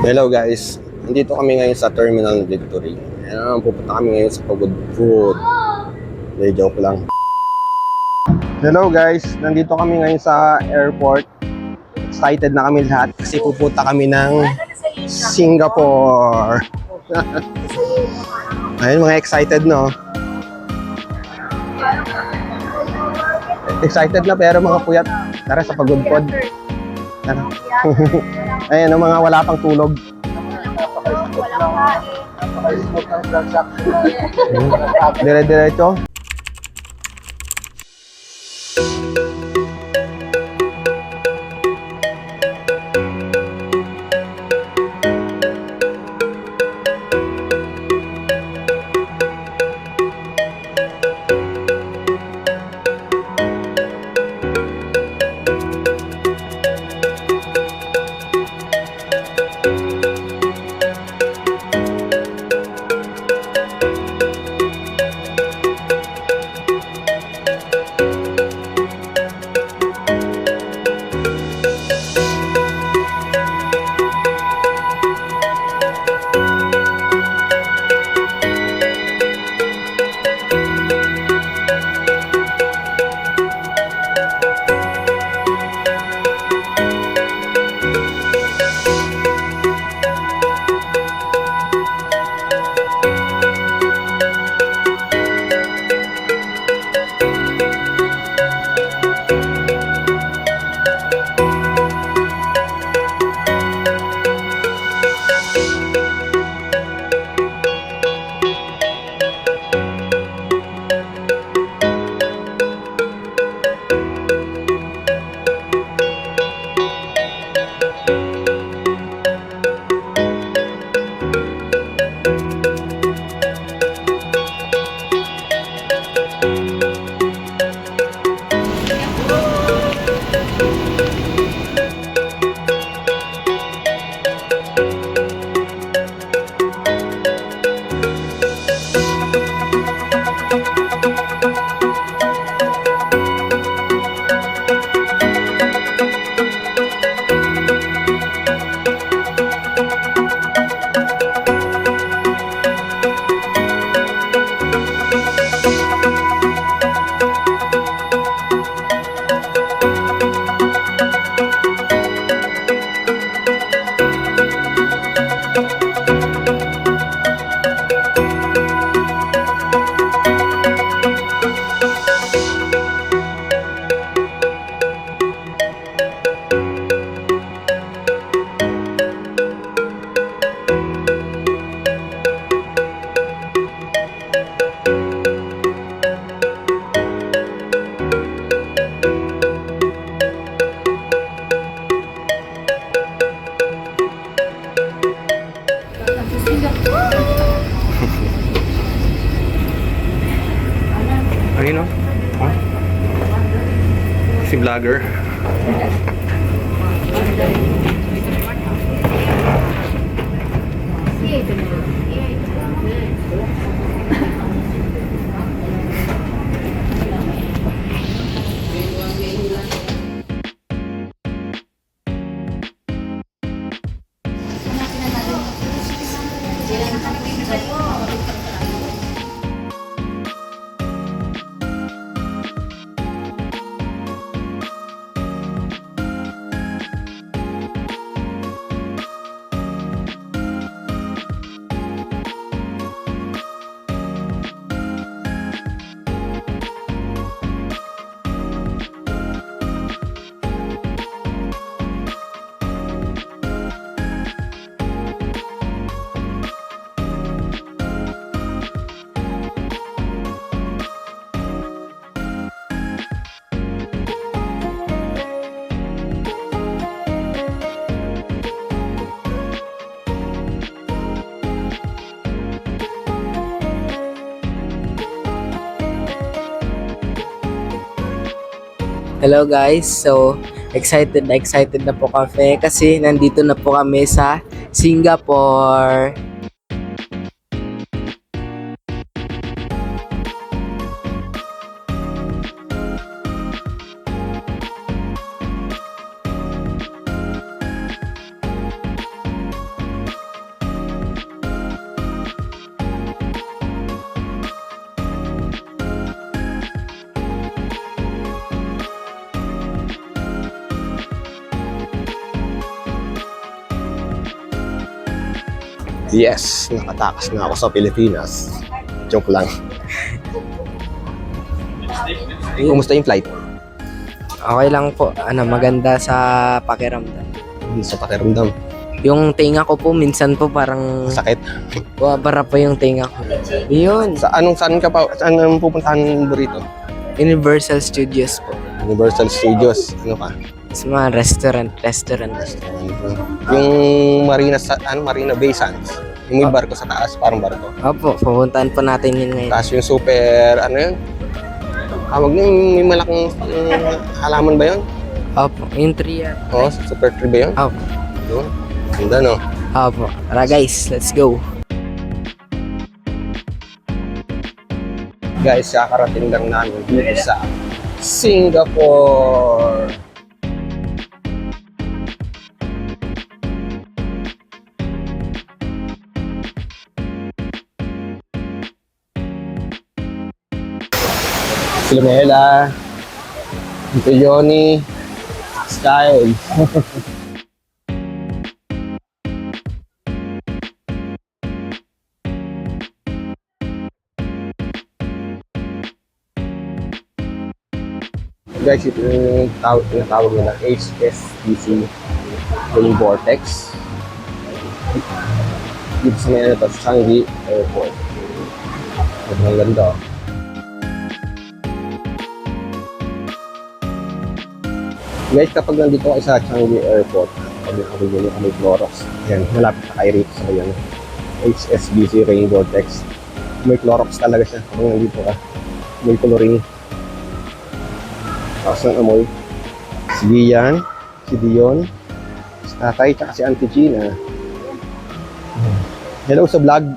Hello guys, nandito kami ngayon sa Terminal Victory. Ayan, pupunta kami ngayon sa Pagod Food. Hindi, joke lang. Hello guys, nandito kami ngayon sa airport. Excited na kami lahat kasi pupunta kami ng Singapore. Ayun, mga excited no. Excited na pero mga puyat. Tara sa Pagod Food. Tara. Ayan, ang mga wala pang tulog. Dire-diretso. Ayun o. Oh. Si vlogger. Hello guys, so excited na po kami kasi nandito na po kami sa Singapore. Yes, nakatakas na ako sa Pilipinas. Joke lang. Kumusta yung flight? Okay lang po. Maganda sa pakiramdam. Sa pakiramdam. Yung tinga ko po, minsan po parang Sakit. para po yung tinga ko. Yun. Saan ka pa? Saan ang pupuntahan mo rito? Universal Studios po. Universal Studios. Ano pa? Sa mga restaurant. Yung Marina Bay Sands. Yung may barko sa taas, parang barko. Opo, pupuntahan po natin yun ngayon. Tapos yung super, yun? Tawag na yung may malaking halaman ba yun? Opo, yung 3 yan. Oo, super tree ba yun? Opo. Yun. Ganda, no? Opo. Tara guys, let's go. Guys, kakarating lang namin dito sa Singapore. Filomela, Ito Yoni, Style. Guys, ito yung tinatawag nila HSBC Rain Vortex. Dito sa may sa Changi Airport. Ang ganda. Guys, kapag nandito kayo sa Changi Airport, pag nakabili kami Clorox, yan, malapit na kayo rito sa yan. HSBC Rain Vortex. May Clorox talaga siya kapag nandito ka. May coloring. Tapos ng amoy. Si Gian, si Dion, si Tatay, tsaka si Auntie Gina. Hello sa vlog.